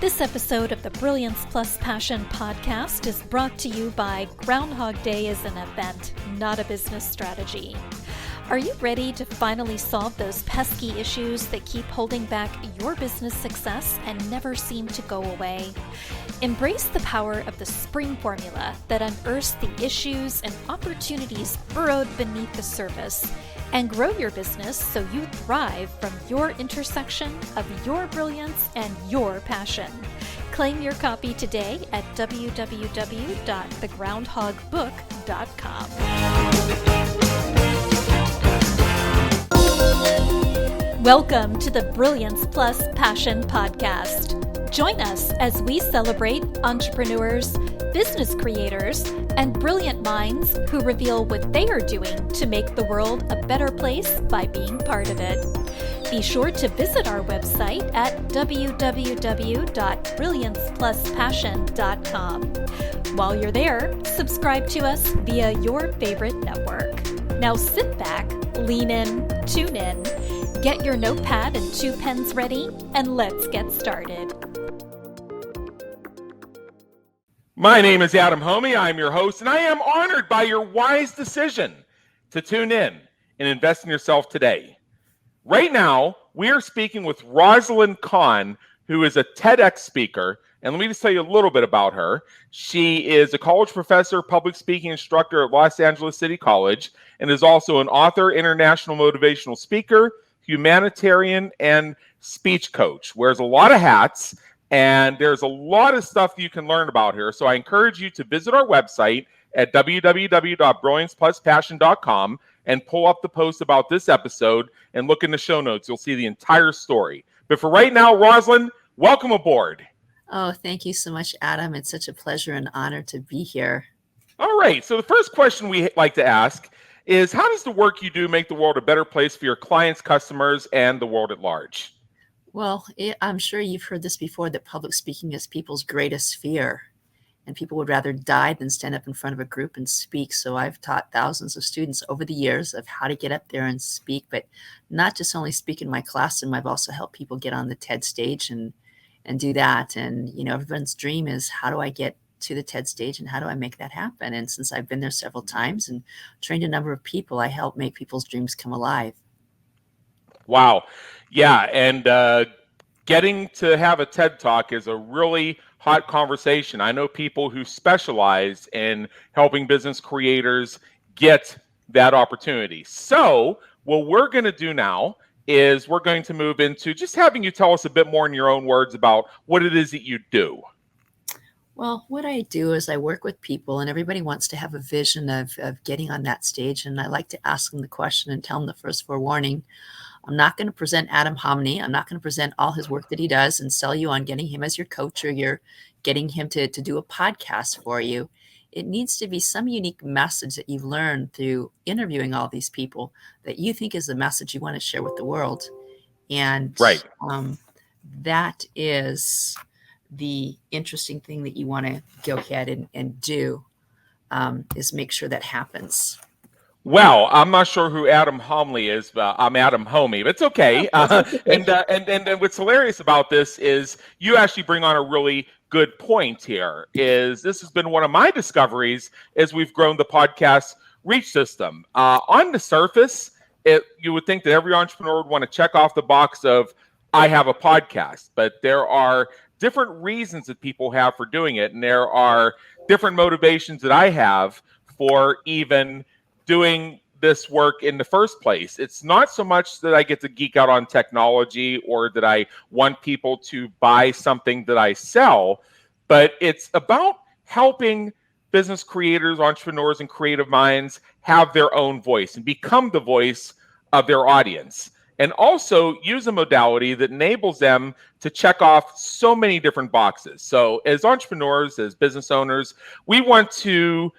This episode of the Brilliance Plus Passion podcast is brought to you by Groundhog Day is an event, not a business strategy. Are you ready to finally solve those pesky issues that keep holding back your business success and never seem to go away? Embrace the power of the S.P.R.I.N.G formula that unearths the issues and opportunities burrowed beneath the surface, and grow your business so you thrive from your intersection of your brilliance and your passion. Claim your copy today at www.thegroundhogbook.com. Welcome to the Brilliance Plus Passion podcast. Join us as we celebrate entrepreneurs, business creators, and brilliant minds who reveal what they are doing to make the world a better place by being part of it. Be sure to visit our website at www.brilliancepluspassion.com. While you're there, subscribe to us via your favorite network. Now sit back, lean in, tune in, get your notepad and 2 pens ready, and let's get started. My name is Adam Homey. I'm your host, and I am honored by your wise decision to tune in and invest in yourself today. Right now, we are speaking with Rosalyn Kahn, who is a TEDx speaker. And let me just tell you a little bit about her. She is a college professor, public speaking instructor at Los Angeles City College, and is also an author, international motivational speaker, humanitarian, and speech coach. Wears a lot of hats, and there's a lot of stuff you can learn about her. So I encourage you to visit our website at www.brilliancepluspassion.com and pull up the post about this episode and look in the show notes. You'll see the entire story. But for right now, Rosalyn, welcome aboard. Oh, thank you so much, Adam. It's such a pleasure and honor to be here. All right. So the first question we like to ask is, how does the work you do make the world a better place for your clients, customers, and the world at large? Well, I'm sure you've heard this before, that public speaking is people's greatest fear. And people would rather die than stand up in front of a group and speak. So I've taught thousands of students over the years of how to get up there and speak, but not just only speak in my classroom. I've also helped people get on the TED stage and do that. And, you know, everyone's dream is, how do I get to the TED stage and how do I make that happen? And since I've been there several times and trained a number of people, I help make people's dreams come alive. Wow. Yeah. And getting to have a TED Talk is a really hot conversation. I know people who specialize in helping business creators get that opportunity. So what we're going to do now is we're going to move into just having you tell us a bit more in your own words about what it is that you do. Well, what I do is I work with people, and everybody wants to have a vision of getting on that stage. And I like to ask them the question and tell them the first forewarning. I'm not going to present Adam Homey. I'm not going to present all his work that he does and sell you on getting him as your coach, or you're getting him to do a podcast for you. It needs to be some unique message that you've learned through interviewing all these people that you think is the message you want to share with the world. And right. That is the interesting thing that you want to go ahead and do, is make sure that happens. Well, I'm not sure who Adam Homey is, but I'm Adam Homey, but it's okay. And what's hilarious about this is you actually bring on a really good point here. Is this has been one of my discoveries as we've grown the podcast reach system. On the surface, you would think that every entrepreneur would want to check off the box of, I have a podcast, but there are different reasons that people have for doing it. And there are different motivations that I have for even doing this work in the first place. It's not so much that I get to geek out on technology or that I want people to buy something that I sell, but it's about helping business creators, entrepreneurs, and creative minds have their own voice and become the voice of their audience. And also use a modality that enables them to check off so many different boxes. So as entrepreneurs, as business owners, we want to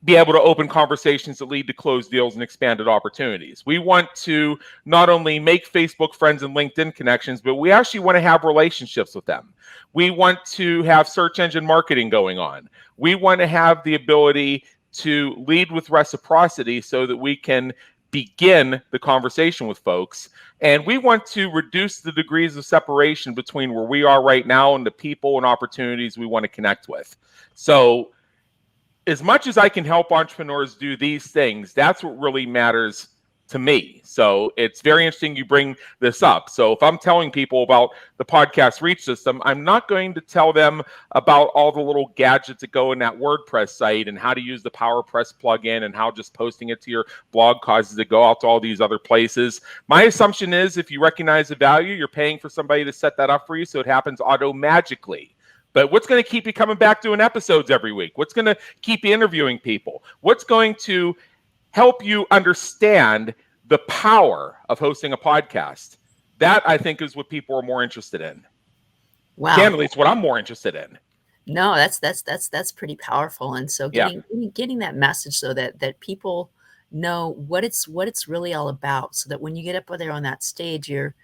be able to open conversations that lead to closed deals and expanded opportunities. We want to not only make Facebook friends and LinkedIn connections, but we actually want to have relationships with them. We want to have search engine marketing going on. We want to have the ability to lead with reciprocity so that we can begin the conversation with folks. And we want to reduce the degrees of separation between where we are right now and the people and opportunities we want to connect with. So as much as I can help entrepreneurs do these things, that's what really matters to me. So it's very interesting you bring this up. So if I'm telling people about the podcast reach system, I'm not going to tell them about all the little gadgets that go in that WordPress site and how to use the PowerPress plugin and how just posting it to your blog causes it to go out to all these other places. My assumption is if you recognize the value, you're paying for somebody to set that up for you so it happens magically. But what's going to keep you coming back doing episodes every week? What's going to keep you interviewing people? What's going to help you understand the power of hosting a podcast? That, I think, is what people are more interested in. Wow. Candidly, it's what I'm more interested in. No, that's pretty powerful. And so getting that message so that people know what it's really all about, so that when you get up there on that stage, you're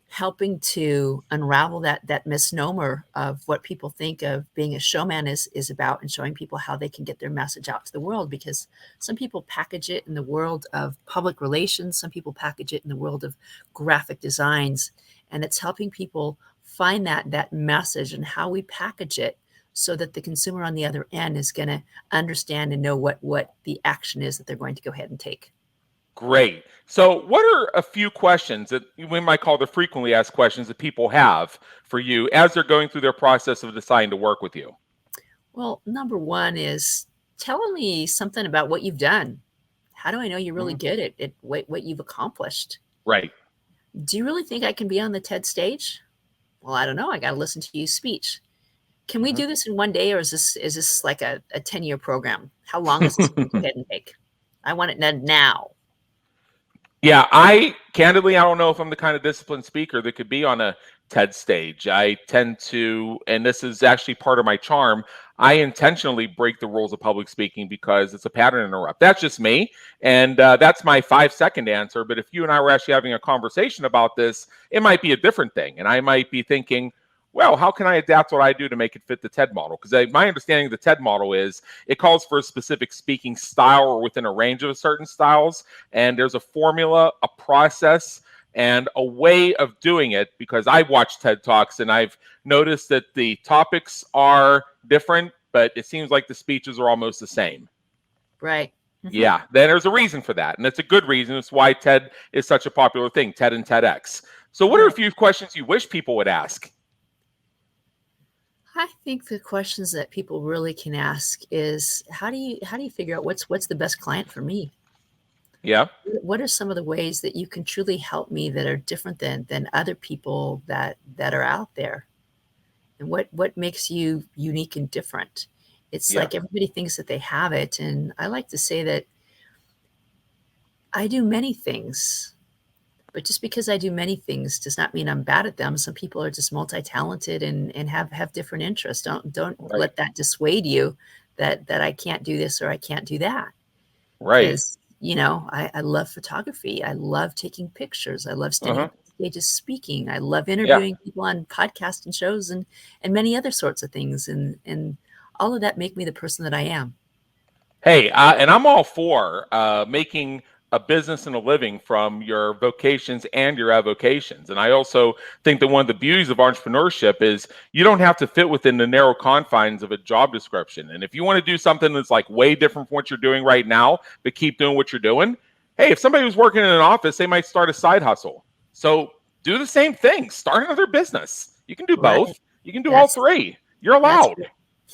helping to unravel that misnomer of what people think of being a showman is about, and showing people how they can get their message out to the world. Because some people package it in the world of public relations, some people package it in the world of graphic designs, and it's helping people find that message and how we package it so that the consumer on the other end is going to understand and know what the action is that they're going to go ahead and take. Great. So what are a few questions that we might call the frequently asked questions that people have for you as they're going through their process of deciding to work with you? Well, number one is telling me something about what you've done. How do I know you're really good at what you've accomplished? Right. Do you really think I can be on the TED stage? Well, I don't know. I got to listen to you speak. Can we do this in one day, or is this like a 10-year program? How long is this going to go ahead and take? I want it now. Yeah, candidly, I don't know if I'm the kind of disciplined speaker that could be on a TED stage. I tend to, and this is actually part of my charm, I intentionally break the rules of public speaking because it's a pattern interrupt. That's just me. And that's my 5-second answer. But if you and I were actually having a conversation about this, it might be a different thing. And I might be thinking, well, how can I adapt what I do to make it fit the TED model? Because my understanding of the TED model is it calls for a specific speaking style or within a range of certain styles. And there's a formula, a process, and a way of doing it, because I've watched TED Talks and I've noticed that the topics are different, but it seems like the speeches are almost the same. Right. Yeah, then there's a reason for that. And it's a good reason. It's why TED is such a popular thing, TED and TEDx. So what are a few questions you wish people would ask? I think the questions that people really can ask is, how do you figure out what's the best client for me? Yeah. What are some of the ways that you can truly help me that are different than other people that are out there? And what makes you unique and different? It's like everybody thinks that they have it. And I like to say that I do many things, but just because I do many things does not mean I'm bad at them. Some people are just multi-talented and have different interests. Don't let that dissuade you that I can't do this or I can't do that. Right. Because, I love photography. I love taking pictures. I love standing on stages speaking. I love interviewing people on podcasts and shows and many other sorts of things. And all of that make me the person that I am. Hey, and I'm all for making a business and a living from your vocations and your avocations. And I also think that one of the beauties of entrepreneurship is you don't have to fit within the narrow confines of a job description. And if you want to do something that's like way different from what you're doing right now, but keep doing what you're doing, hey, if somebody was working in an office, they might start a side hustle. So do the same thing. Start another business. You can do both. You can do all three. You're allowed.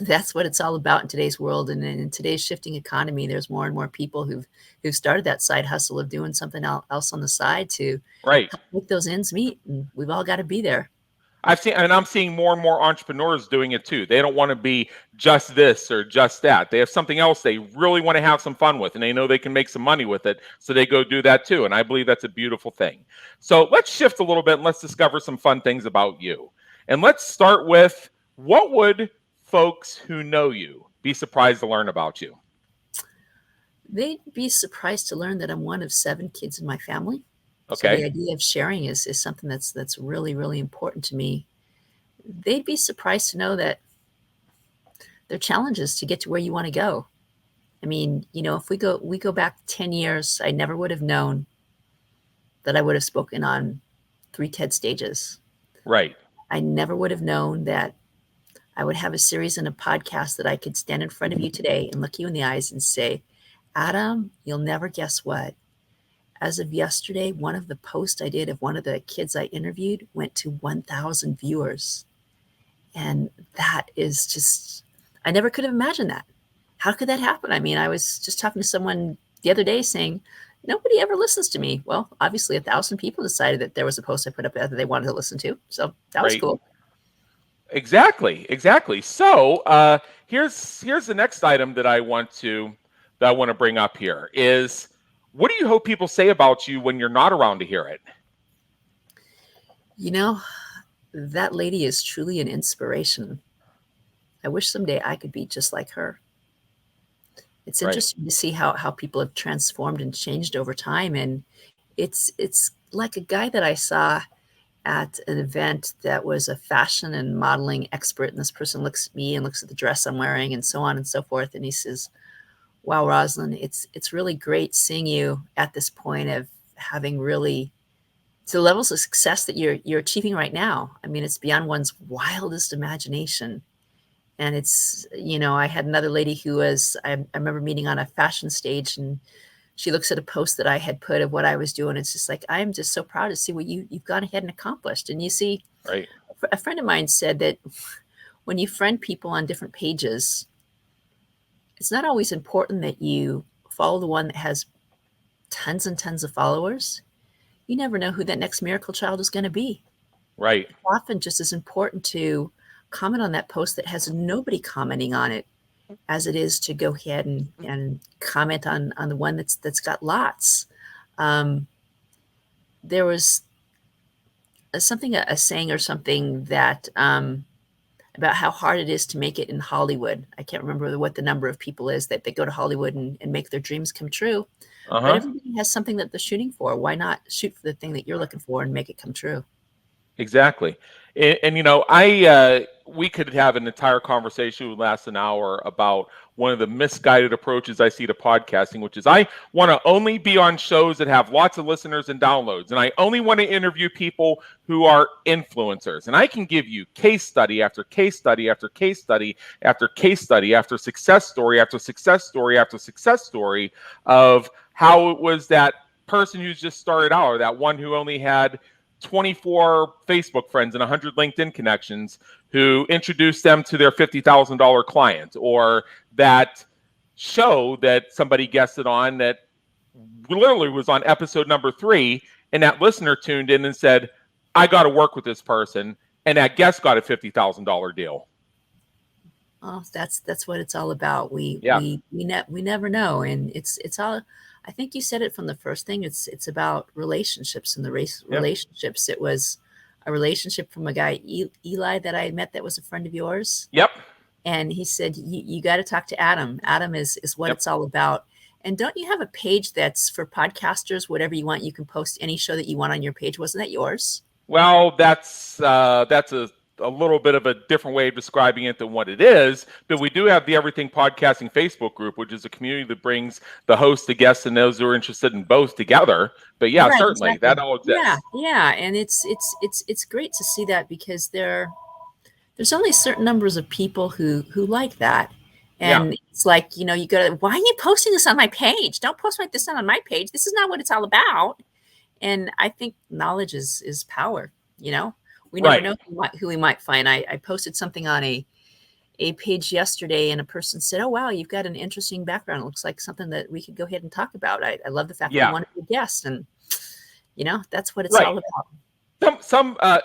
That's what it's all about in today's world. And in today's shifting economy, there's more and more people who've started that side hustle of doing something else on the side to make those ends meet. And we've all got to be there. I'm seeing more and more entrepreneurs doing it too. They don't want to be just this or just that. They have something else they really want to have some fun with, and they know they can make some money with it. So they go do that too. And I believe that's a beautiful thing. So let's shift a little bit and let's discover some fun things about you. And let's start with, what would folks who know you be surprised to learn about you? They'd be surprised to learn that I'm one of 7 kids in my family. Okay. So the idea of sharing is something that's really, really important to me. They'd be surprised to know that there are challenges to get to where you want to go. I mean, if we go back 10 years, I never would have known that I would have spoken on 3 TED stages. Right. I never would have known that I would have a series and a podcast that I could stand in front of you today and look you in the eyes and say, Adam, you'll never guess what. As of yesterday, one of the posts I did of one of the kids I interviewed went to 1,000 viewers. And that is just, I never could have imagined that. How could that happen? I mean, I was just talking to someone the other day saying, nobody ever listens to me. Well, obviously 1,000 people decided that there was a post I put up that they wanted to listen to. So that was Right. cool. Exactly. So here's the next item that I want to bring up here is, what do you hope people say about you when you're not around to hear it? That lady is truly an inspiration. I wish someday I could be just like her. It's interesting to see how people have transformed and changed over time. And it's like a guy that I saw at an event that was a fashion and modeling expert. And this person looks at me and looks at the dress I'm wearing and so on and so forth. And he says, wow, Rosalyn, it's really great seeing you at this point of having really to the levels of success that you're achieving right now. I mean, it's beyond one's wildest imagination. And it's, I had another lady who was, I remember meeting on a fashion stage, and she looks at a post that I had put of what I was doing. It's just like, I'm just so proud to see what you've gone ahead and accomplished. And you see, Right. A friend of mine said that when you friend people on different pages, it's not always important that you follow the one that has tons and tons of followers. You never know who that next miracle child is going to be. Right. It's often just as important to comment on that post that has nobody commenting on it as it is to go ahead and comment on the one that's got lots. There was a saying or something that about how hard it is to make it in Hollywood. I can't remember what the number of people is that they go to Hollywood and make their dreams come true. But everybody has something that they're shooting for. Why not shoot for the thing that you're looking for and make it come true? Exactly. And we could have an entire conversation would last an hour about one of the misguided approaches I see to podcasting, which is I want to only be on shows that have lots of listeners and downloads. And I only want to interview people who are influencers. And I can give you case study after case study after case study after case study after success story after success story after success story of how it was that person who's just started out, or that one who only had 24 Facebook friends and 100 LinkedIn connections, who introduced them to their $50,000 client, or that show that somebody guested on that literally was on episode number 3, and that listener tuned in and said, I got to work with this person, and that guest got a $50,000 deal. Oh, that's what it's all about. We never know, and it's all. I think you said it from the first thing. It's about relationships and the relationships. It was a relationship from a guy, Eli, that I met that was a friend of yours. Yep. And he said, you got to talk to Adam. Adam is what it's all about. And don't you have a page that's for podcasters? Whatever you want, you can post any show that you want on your page. Wasn't that yours? Well, that's a little bit of a different way of describing it than what it is, but we do have the Everything Podcasting Facebook group, which is a community that brings the host, the guests, and those who are interested in both together. But yeah, right, certainly exactly. That all exists. Yeah, and it's great to see that, because there's only certain numbers of people who like that, and it's like, you gotta, why are you posting this on my page? Don't post like this on my page. This is not what it's all about. And I think knowledge is power. We never know who we might find. I posted something on a page yesterday, and a person said, oh, wow, you've got an interesting background. It looks like something that we could go ahead and talk about. I love the fact that you want to be a guest. And, that's what it's all about.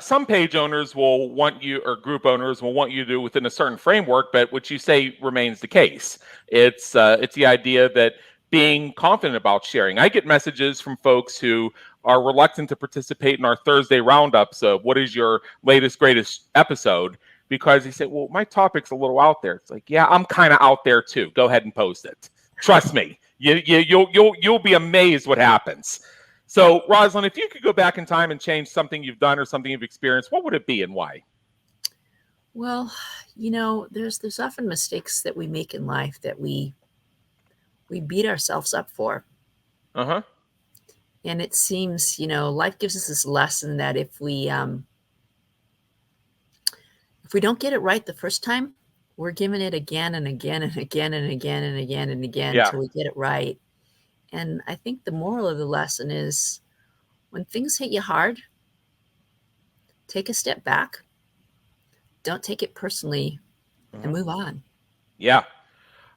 Some page owners will want you, or group owners will want you to do within a certain framework, but what you say remains the case. It's the idea that being confident about sharing. I get messages from folks who are reluctant to participate in our Thursday roundups of what is your latest, greatest episode, because they say, well, my topic's a little out there. It's like, yeah, I'm kind of out there too. Go ahead and post it. Trust me. You'll be amazed what happens. So, Rosalyn, if you could go back in time and change something you've done or something you've experienced, what would it be and why? Well, there's often mistakes that we make in life that we we beat ourselves up for. Uh-huh. And it seems, life gives us this lesson that if we don't get it right the first time, we're giving it again and again and again and again and again and again Yeah. till we get it right. And I think the moral of the lesson is when things hit you hard, take a step back. Don't take it personally and move on. Yeah.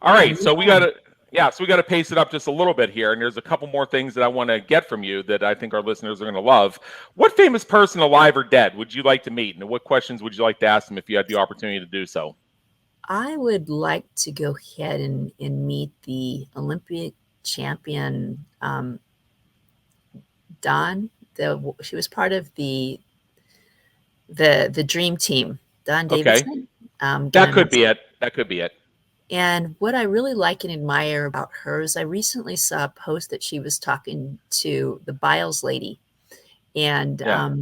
All Yeah, right. move So we on. got to pace it up just a little bit here. And there's a couple more things that I want to get from you that I think our listeners are going to love. What famous person, alive or dead, would you like to meet? And what questions would you like to ask them if you had the opportunity to do so? I would like to go ahead and meet the Olympic champion, Dawn. She was part of the dream team, Dawn Okay. Davidson. That could be it. That could be it. And what I really like and admire about her is I recently saw a post that she was talking to the Biles lady and Yeah.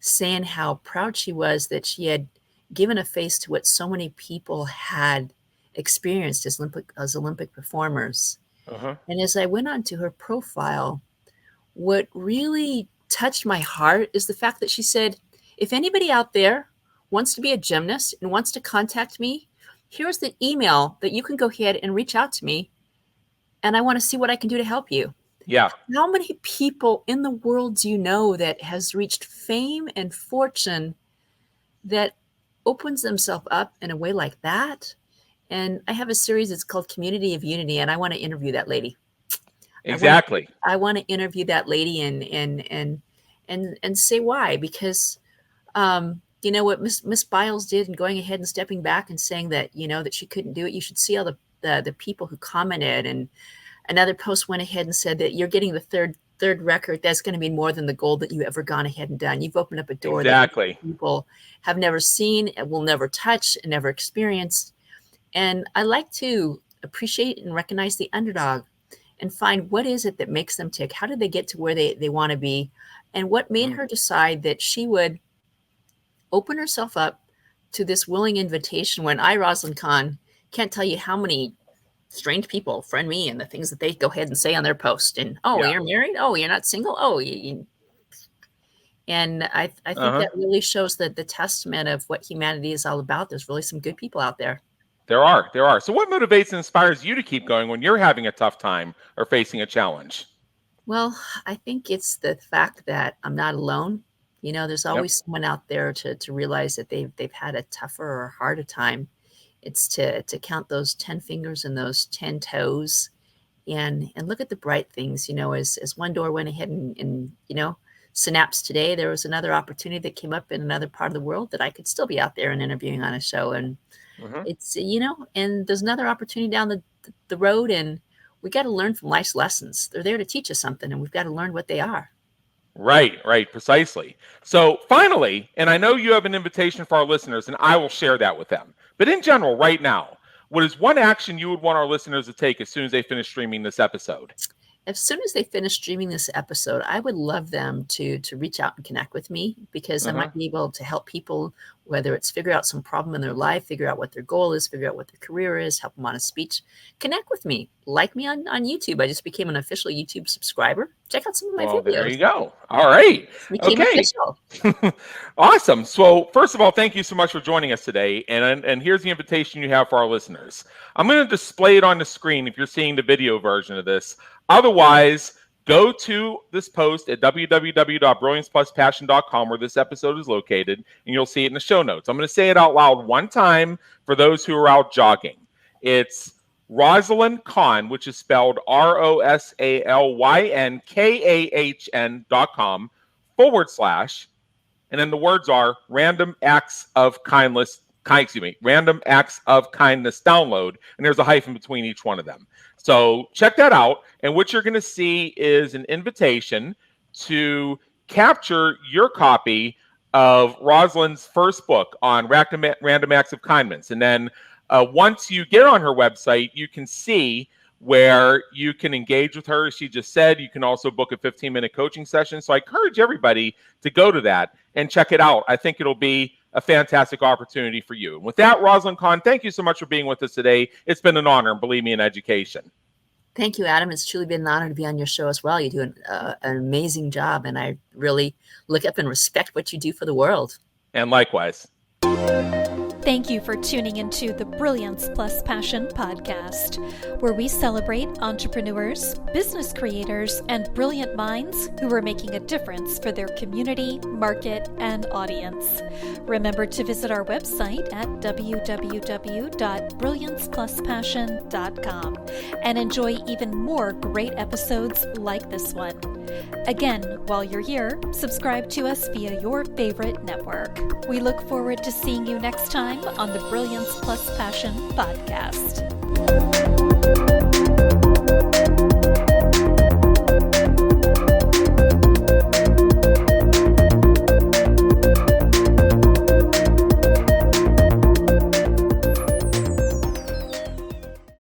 saying how proud she was that she had given a face to what so many people had experienced as Olympic performers. Uh-huh. And as I went onto her profile, what really touched my heart is the fact that she said, if anybody out there wants to be a gymnast and wants to contact me, here's the email that you can go ahead and reach out to me. And I want to see what I can do to help you. Yeah. How many people in the world do you know that has reached fame and fortune that opens themselves up in a way like that? And I have a series, it's called Community of Unity, and I want to interview that lady. Exactly. I want to interview that lady and say why, because what Miss Biles did and going ahead and stepping back and saying that, that she couldn't do it. You should see all the people who commented, and another post went ahead and said that you're getting the third record. That's going to be more than the gold that you've ever gone ahead and done. You've opened up a door Exactly. that people have never seen and will never touch and never experienced. And I like to appreciate and recognize the underdog and find what is it that makes them tick. How did they get to where they want to be? And what made her decide that she would open herself up to this willing invitation when I, Rosalyn Kahn, can't tell you how many strange people friend me and the things that they go ahead and say on their post. And, you're married? Oh, you're not single? Oh, and I think that really shows that the testament of what humanity is all about. There's really some good people out there. There are. So what motivates and inspires you to keep going when you're having a tough time or facing a challenge? Well, I think it's the fact that I'm not alone. There's always someone out there to realize that they've had a tougher or harder time. It's to count those 10 fingers and those 10 toes and look at the bright things. As one door went ahead and synapse today, there was another opportunity that came up in another part of the world that I could still be out there and interviewing on a show. And it's, and there's another opportunity down the road, and we got to learn from life's lessons. They're there to teach us something, and we've got to learn what they are. Right, precisely. So finally, and I know you have an invitation for our listeners, and I will share that with them. But in general, right now, what is one action you would want our listeners to take as soon as they finish streaming this episode? As soon as they finish streaming this episode, I would love them to reach out and connect with me, because I might be able to help people, whether it's figure out some problem in their life, figure out what their goal is, figure out what their career is, help them on a speech. Connect with me. Like me on YouTube. I just became an official YouTube subscriber. Check out some of my videos. There you go. All right. Became official. Awesome. So first of all, thank you so much for joining us today. And here's the invitation you have for our listeners. I'm going to display it on the screen if you're seeing the video version of this. Otherwise, go to this post at www.brilliancepluspassion.com where this episode is located, and you'll see it in the show notes. I'm going to say it out loud one time for those who are out jogging. It's Rosalyn Kahn, which is spelled ROSALYNKAHN.com /, and then the words are random acts of kindness download, and there's a hyphen between each one of them. So check that out, and what you're going to see is an invitation to capture your copy of Rosalyn's first book on random acts of kindness. And then once you get on her website, you can see where you can engage with her. As she just said, you can also book a 15-minute coaching session. So I encourage everybody to go to that and check it out. I think it'll be a fantastic opportunity for you. And with that, Rosalyn Kahn, thank you so much for being with us today. It's been an honor, and believe me, in education. Thank you, Adam. It's truly been an honor to be on your show as well. You do an amazing job, and I really look up and respect what you do for the world. And likewise. Thank you for tuning into the Brilliance plus Passion podcast, where we celebrate entrepreneurs, business creators, and brilliant minds who are making a difference for their community, market, and audience. Remember to visit our website at www.brilliancepluspassion.com and enjoy even more great episodes like this one. Again, while you're here, subscribe to us via your favorite network. We look forward to seeing you next time on the Brilliance plus Passion podcast.